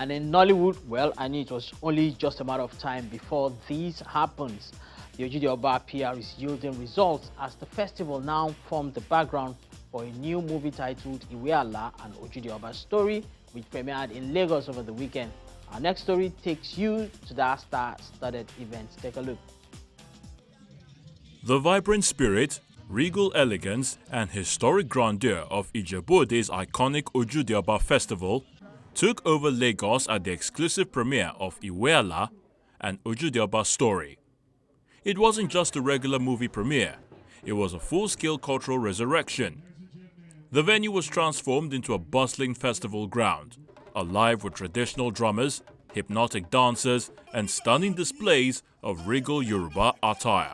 And in Nollywood, well, I knew it was only just a matter of time before this happens. The Ojude PR is yielding results as the festival now forms the background for a new movie titled Iweala, an Ojude story, which premiered in Lagos over the weekend. Our next story takes you to that star-studded event. Take a look. The vibrant spirit, regal elegance and historic grandeur of Ijebu-Ode's iconic Ojude Festival took over Lagos at the exclusive premiere of Iweala, an Ojude story. It wasn't just a regular movie premiere, it was a full-scale cultural resurrection. The venue was transformed into a bustling festival ground, alive with traditional drummers, hypnotic dancers and stunning displays of regal Yoruba attire.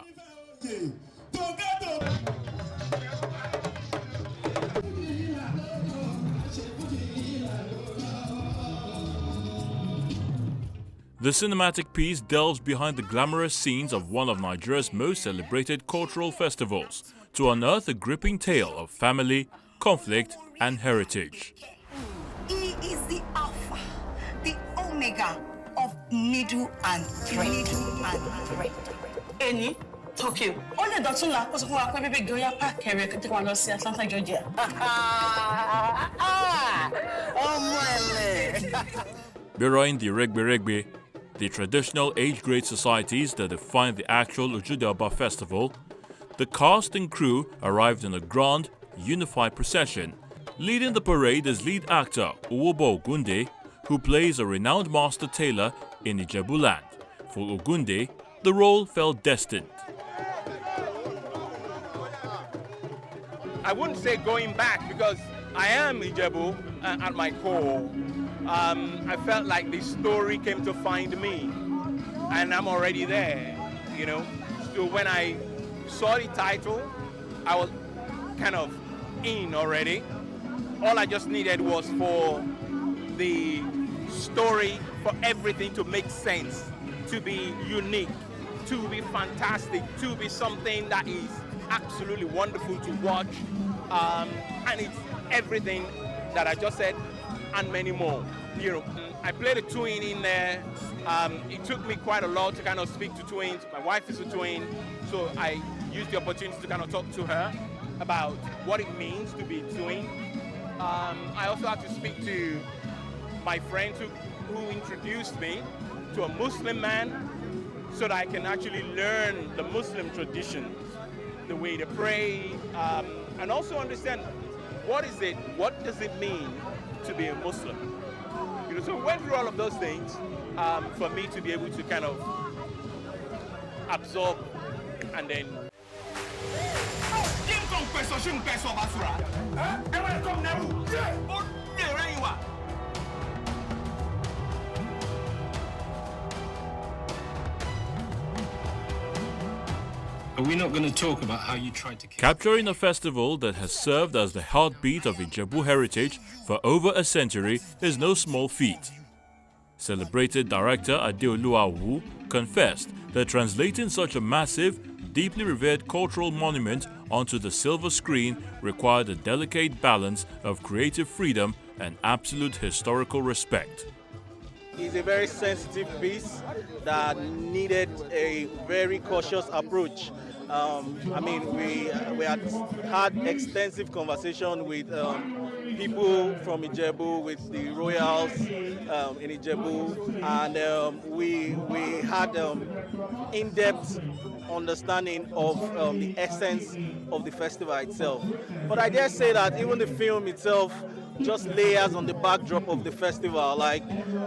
The cinematic piece delves behind the glamorous scenes of one of Nigeria's most celebrated cultural festivals to unearth a gripping tale of family, conflict, and heritage. He is the alpha, the omega of needle and thread. Any? Tokyo. Only the two laps of our baby Goya Park carrier could want to see Atlanta, Georgia. Behind the Regbe, the traditional age-grade societies that define the actual Ojude festival, the cast and crew arrived in a grand, unified procession. Leading the parade is lead actor Owobo Ogunde, who plays a renowned master tailor in Ijebuland. For Ogunde, the role felt destined. I wouldn't say going back because I am Ijebu at my core. I felt like the story came to find me and I'm already there, you know. So when I saw the title, I was kind of in already. All I just needed was for the story, for everything to make sense, to be unique, to be fantastic, to be something that is absolutely wonderful to watch. And it's everything that I just said and many more. You know, I played a twin in there. It took me quite a lot to kind of speak to twins. My wife is a twin, so I used the opportunity to kind of talk to her about what it means to be a twin. I also had to speak to my friends who introduced me to a Muslim man so that I can actually learn the Muslim traditions, the way they pray, and also understand what does it mean to be a Muslim. You know, so we went through all of those things for me to be able to kind of absorb and then. Are we not going to talk about how you tried to Capturing a festival that has served as the heartbeat of Ijebu heritage for over a century is no small feat. Celebrated director Adeolu Awu confessed that translating such a massive, deeply revered cultural monument onto the silver screen required a delicate balance of creative freedom and absolute historical respect. It's a very sensitive piece that needed a very cautious approach. I mean, we had extensive conversation with people from Ijebu, with the royals in Ijebu, and we had in-depth understanding of the essence of the festival itself. But I dare say that even the film itself just layers on the backdrop of the festival. Like,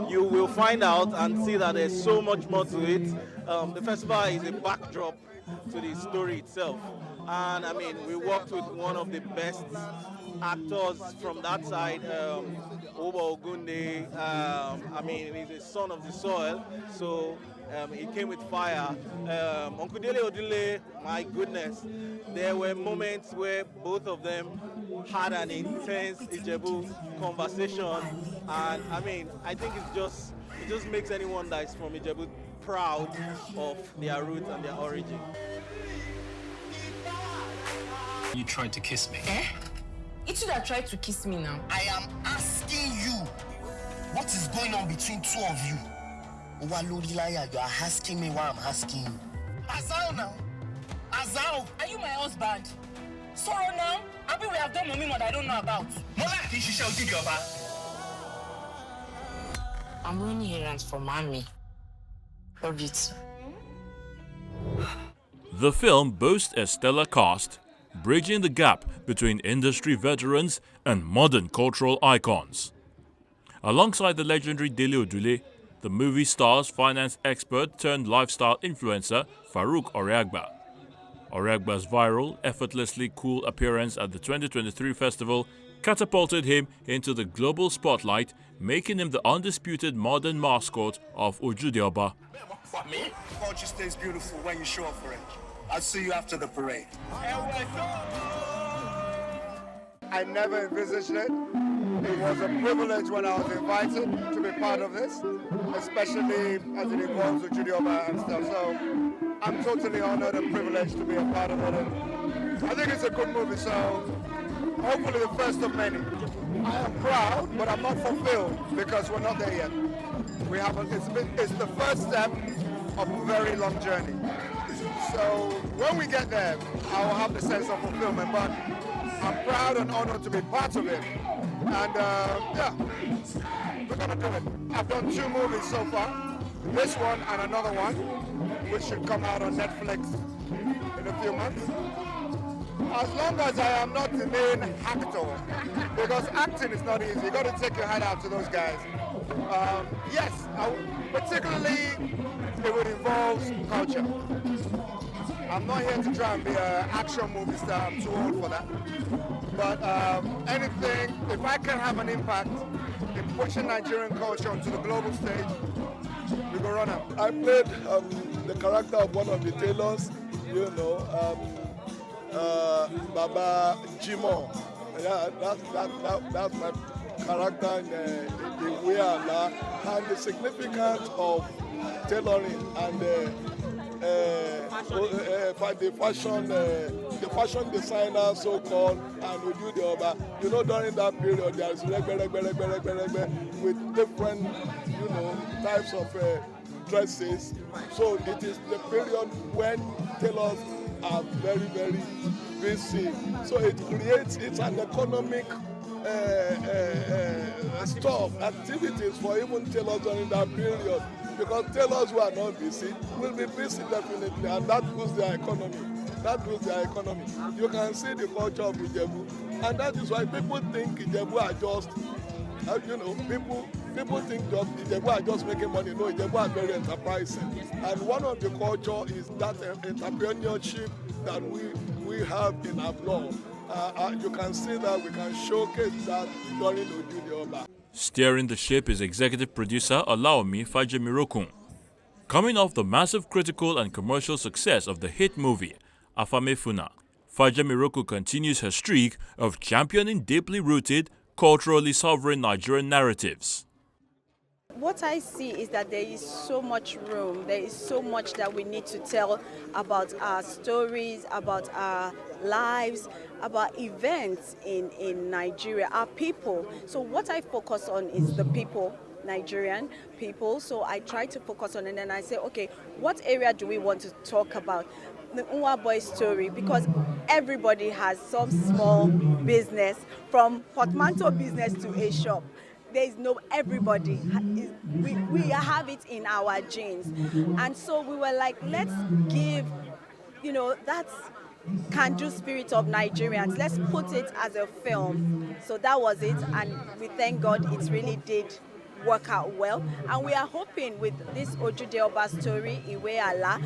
you will find out and see that there's so much more to it. The festival is a backdrop to the story itself. And I mean, we worked with one of the best actors from that side, Owobo Ogunde. I mean, he's a son of the soil, so he came with fire. Uncle Dele Odile, my goodness, there were moments where both of them had an intense Ijebu conversation, and I mean, I think it just makes anyone that is from Ijebu proud of their roots and their origin. You tried to kiss me. Eh? It should have tried to kiss me now. I am asking you, what is going on between two of you? You are asking me why I'm asking you. Azao now. Azao. Are you my husband? Sorrow now? I mean, we have done mommy what I don't know about. I'm running errands for mommy. Love it. The film boasts a stellar cast, bridging the gap between industry veterans and modern cultural icons. Alongside the legendary Dele Odule, the movie stars finance expert turned lifestyle influencer Farouk Oreagba. Oreagba's viral, effortlessly cool appearance at the 2023 festival catapulted him into the global spotlight, making him the undisputed modern mascot of Ojude Oba. Culture stays beautiful when you show up for it. I'll see you after the parade. I never envisaged it. It was a privilege when I was invited to be part of this, especially as it involves Ojude Oba and stuff. So I'm totally honored and privileged to be a part of it. And I think it's a good movie, so hopefully the first of many. I am proud, but I'm not fulfilled because we're not there yet. We haven't. It's the first step of a very long journey. So when we get there, I will have the sense of fulfillment. But I'm proud and honored to be part of it. And yeah, we're gonna do it. I've done 2 movies so far. This one and another one, which should come out on Netflix in a few months. As long as I am not the main actor, because acting is not easy. You got to take your hat out to those guys. Yes, particularly if it involves culture. I'm not here to try and be an action movie star. I'm too old for that. But anything, if I can have an impact in pushing Nigerian culture onto the global stage, we go run out. I played the character of one of the tailors, Baba Jimo. Yeah, that's my character in Iweala, and the significance of tailoring and the fashion designer, so-called, and Ojude Oba. During that period, there is with different, types of dresses. So it is the period when tailors are very, very busy. So it's an economic activities for even tailors during that period. Because tailors who are not busy will be busy definitely, and that boosts their economy. You can see the culture of Ijebu, and that is why people think Ijebu are just, people think Ijebu are just making money. No, Ijebu are very enterprising, and one of the culture is that entrepreneurship that we have in our blood. You can see that we can showcase that during Ojude Oba. Steering the ship is executive producer Olaomi Fajemirokun. Coming off the massive critical and commercial success of the hit movie Afamefuna, Fajemirokun continues her streak of championing deeply rooted, culturally sovereign Nigerian narratives. What I see is that there is so much room, there is so much that we need to tell about our stories, about our lives, about events in Nigeria, our people. So what I focus on is the people, Nigerian people. So I try to focus on it, and then I say, okay, what area do we want to talk about? The Owobo story, because everybody has some small business, from portmanteau business to a shop. There is everybody, we have it in our genes. And so we were like, let's give, that can-do spirit of Nigerians, let's put it as a film. So that was it, and we thank God it really did work out well. And we are hoping with this Ojude Oba story, Iweala,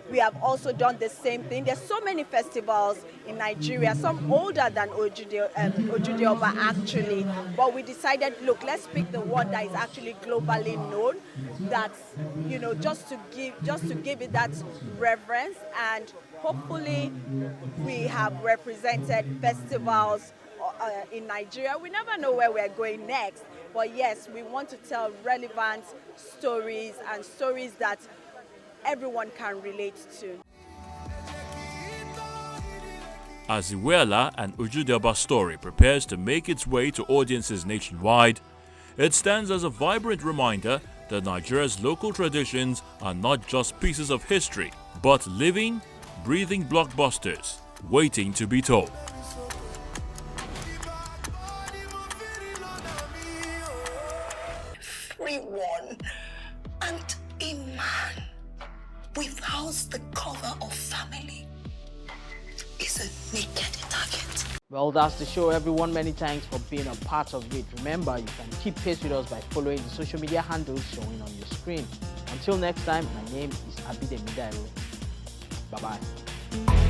we have also done the same thing. There's so many festivals in Nigeria, some older than Ojude Oba actually, but we decided, look, let's pick the one that is actually globally known, that's, just to give it that reverence, and hopefully we have represented festivals in Nigeria. We never know where we're going next, but yes, we want to tell relevant stories and stories that everyone can relate to. As Iweala and Ojude Oba story prepares to make its way to audiences nationwide, It stands as a vibrant reminder that Nigeria's local traditions are not just pieces of history, but living, breathing blockbusters waiting to be told. Everyone and a man without the cover of family is a naked target. Well, that's the show, everyone. Many thanks for being a part of it. Remember, you can keep pace with us by following the social media handles showing on your screen. Until next time, my name is Abide Midairo. Bye-bye.